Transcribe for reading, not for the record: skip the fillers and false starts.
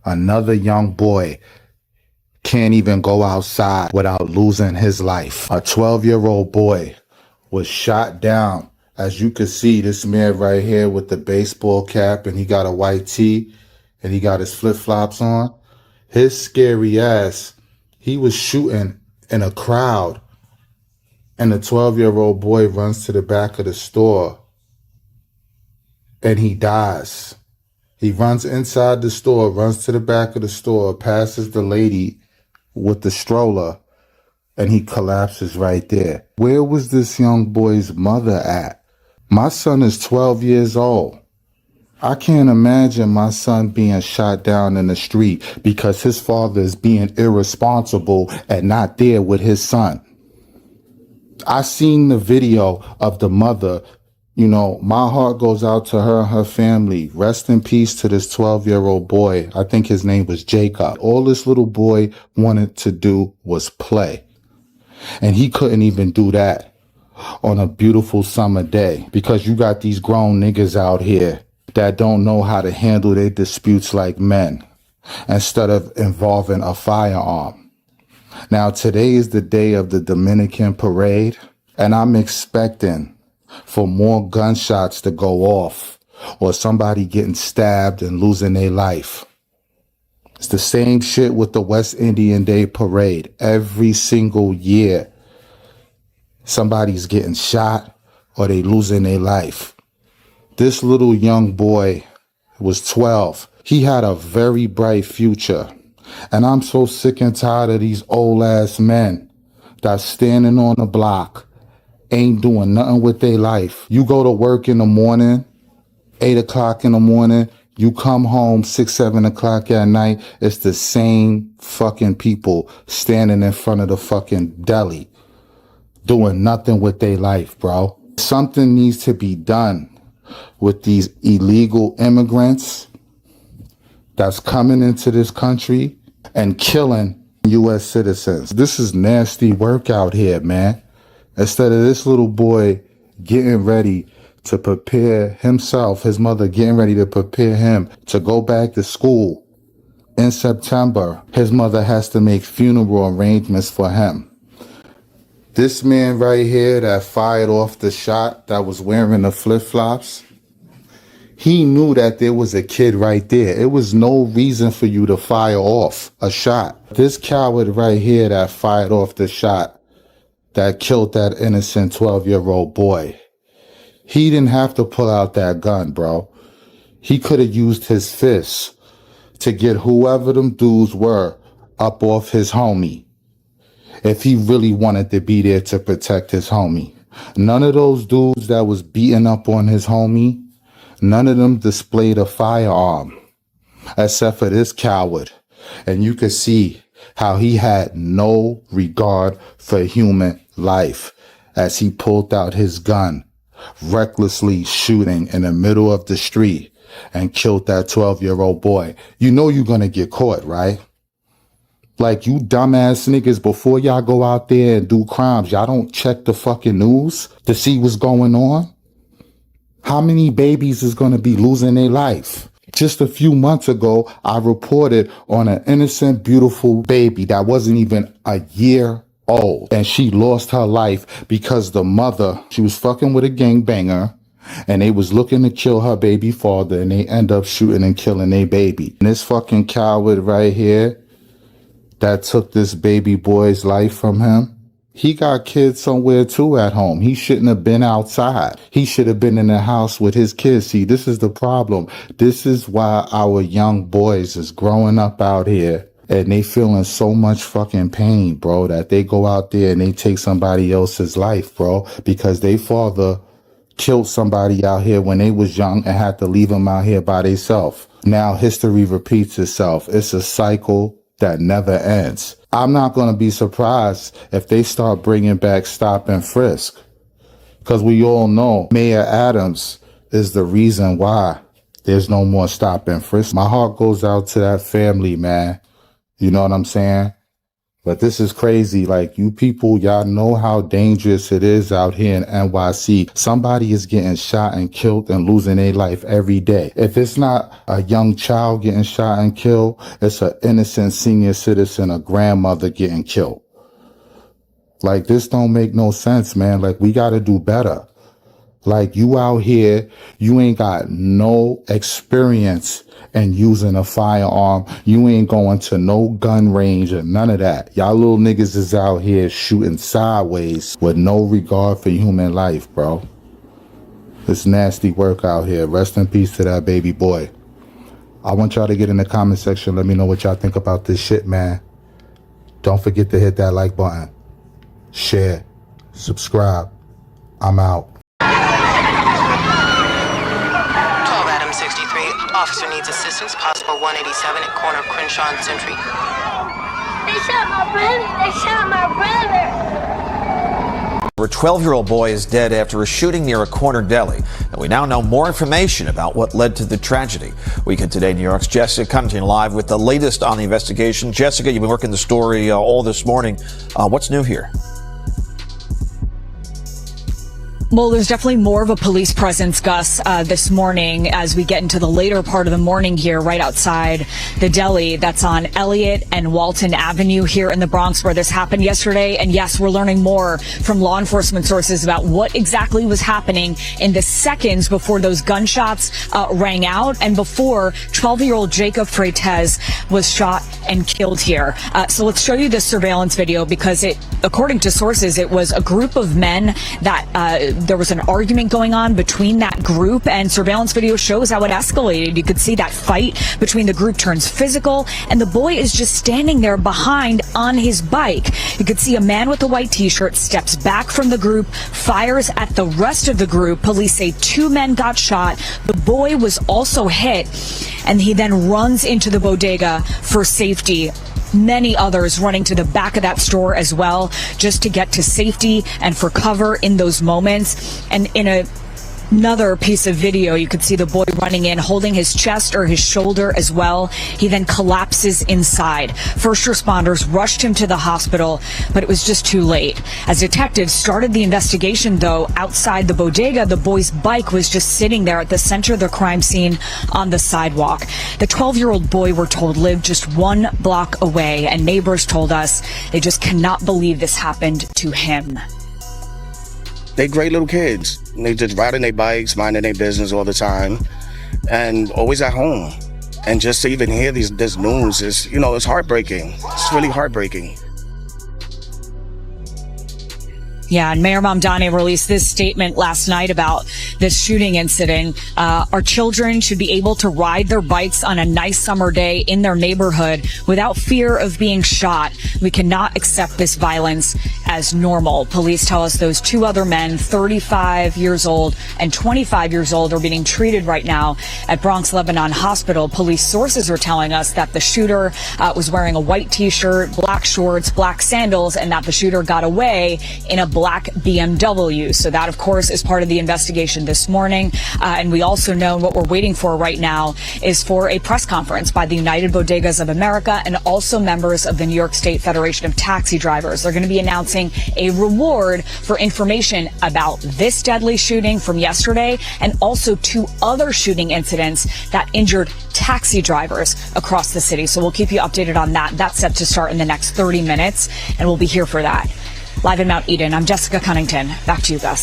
Another young boy can't even go outside without losing his life. A 12-year-old boy was shot down. As you can see, this man right here with the baseball cap, and he got a white tee and he got his flip-flops on. His scary ass, he was shooting in a crowd, and the 12-year-old boy runs to the back of the store and he dies. He runs inside the store, runs to the back of the store, passes the lady with the stroller, and he collapses right there. Where was this young boy's mother at? My son is 12 years old. I can't imagine my son being shot down in the street because his father is being irresponsible and not there with his son. I seen the video of the mother. You know, my heart goes out to her and her family. Rest in peace to this 12-year-old boy. I think his name was Jacob. All this little boy wanted to do was play. And he couldn't even do that on a beautiful summer day because you got these grown niggas out here that don't know how to handle their disputes like men instead of involving a firearm. Now, today is the day of the Dominican parade, and I'm expecting for more gunshots to go off or somebody getting stabbed and losing their life. It's the same shit with the West Indian Day parade. Every single year, somebody's getting shot or they losing their life. This little young boy was 12. He had a very bright future. And I'm so sick and tired of these old ass men that's standing on the block, ain't doing nothing with their life. You go to work in the morning, 8 o'clock in the morning, you come home 6, 7 o'clock at night, it's the same fucking people standing in front of the fucking deli, doing nothing with their life, bro. Something needs to be done with these illegal immigrants that's coming into this country and killing U.S. citizens. This is nasty work out here, man. Instead of this little boy getting ready to prepare himself, his mother getting ready to prepare him to go back to school in September, his mother has to make funeral arrangements for him. This man right here that fired off the shot, that was wearing the flip-flops, he knew that there was a kid right there. It was no reason for you to fire off a shot. This coward right here that fired off the shot that killed that innocent 12-year-old boy, he didn't have to pull out that gun, bro. He could have used his fists to get whoever them dudes were up off his homie if he really wanted to be there to protect his homie. None of those dudes that was beating up on his homie, none of them displayed a firearm except for this coward. And you could see how he had no regard for human life as he pulled out his gun, recklessly shooting in the middle of the street and killed that 12-year-old boy. You know you're going to get caught, right? Like, you dumbass niggas, before y'all go out there and do crimes, y'all don't check the fucking news to see what's going on? How many babies is going to be losing their life? Just a few months ago, I reported on an innocent, beautiful baby that wasn't even a year old. And she lost her life because the mother, she was fucking with a gangbanger, and they was looking to kill her baby father, and they end up shooting and killing their baby. And this fucking coward right here that took this baby boy's life from him, he got kids somewhere too at home. He shouldn't have been outside. He should have been in the house with his kids. See, this is the problem. This is why our young boys is growing up out here and they feeling so much fucking pain, bro, that they go out there and they take somebody else's life, bro, because they father killed somebody out here when they was young and had to leave them out here by themselves. Now history repeats itself. It's a cycle that never ends. I'm not going to be surprised if they start bringing back stop and frisk, because we all know Mayor Adams is the reason why there's no more stop and frisk. My heart goes out to that family, man. You know what I'm saying? But this is crazy. Like, you people, y'all know how dangerous it is out here in NYC. Somebody is getting shot and killed and losing their life every day. If it's not a young child getting shot and killed, it's an innocent senior citizen, a grandmother getting killed. Like, this don't make no sense, man. Like, we got to do better. Like, you out here, you ain't got no experience in using a firearm. You ain't going to no gun range or none of that. Y'all little niggas is out here shooting sideways with no regard for human life, bro. It's nasty work out here. Rest in peace to that baby boy. I want y'all to get in the comment section. Let me know what y'all think about this shit, man. Don't forget to hit that like button. Share. Subscribe. I'm out. Officer needs assistance, possible 187 at corner of Crenshaw and Century. They shot my brother! They shot my brother! A 12-year-old boy is dead after a shooting near a corner deli. And we now know more information about what led to the tragedy. Weekend Today New York's Jessica Cunnington live with the latest on the investigation. Jessica, you've been working the story all this morning. What's new here? Well, there's definitely more of a police presence, Gus, this morning as we get into the later part of the morning here right outside the deli that's on Elliot and Walton Avenue here in the Bronx where this happened yesterday. And yes, we're learning more from law enforcement sources about what exactly was happening in the seconds before those gunshots rang out and before 12-year-old Jacob Freites was shot and killed here. So let's show you this surveillance video because according to sources, it was a group of men that there was an argument going on between that group, and surveillance video shows how it escalated. You could see that fight between the group turns physical, and the boy is just standing there behind on his bike. You could see a man with a white t-shirt steps back from the group, fires at the rest of the group. Police say 2 men got shot. The boy was also hit, and he then runs into the bodega for safety. Many others running to the back of that store as well, just to get to safety and for cover in those moments. And in another piece of video, you could see the boy running in, holding his chest or his shoulder as well. He then collapses inside. First responders rushed him to the hospital, but it was just too late. As detectives started the investigation, though, outside the bodega, the boy's bike was just sitting there at the center of the crime scene on the sidewalk. The 12-year-old boy, we're told, lived just 1 block away, and neighbors told us they just cannot believe this happened to him. They great little kids. They just riding their bikes, minding their business all the time, and always at home. And just to even hear this news is, it's heartbreaking. It's really heartbreaking. Yeah, and Mayor Mamdani released this statement last night about this shooting incident. Our children should be able to ride their bikes on a nice summer day in their neighborhood without fear of being shot. We cannot accept this violence as normal. Police tell us those 2 other men, 35 years old and 25 years old, are being treated right now at Bronx Lebanon Hospital. Police sources are telling us that the shooter was wearing a white t-shirt, black shorts, black sandals, and that the shooter got away in a black BMW. So that, of course, is part of the investigation this morning. And we also know what we're waiting for right now is for a press conference by the United Bodegas of America and also members of the New York State Federation of Taxi Drivers. They're going to be announcing a reward for information about this deadly shooting from yesterday and also 2 other shooting incidents that injured taxi drivers across the city. So we'll keep you updated on that. That's set to start in the next 30 minutes, and we'll be here for that. Live in Mount Eden, I'm Jessica Cunnington. Back to you, Gus.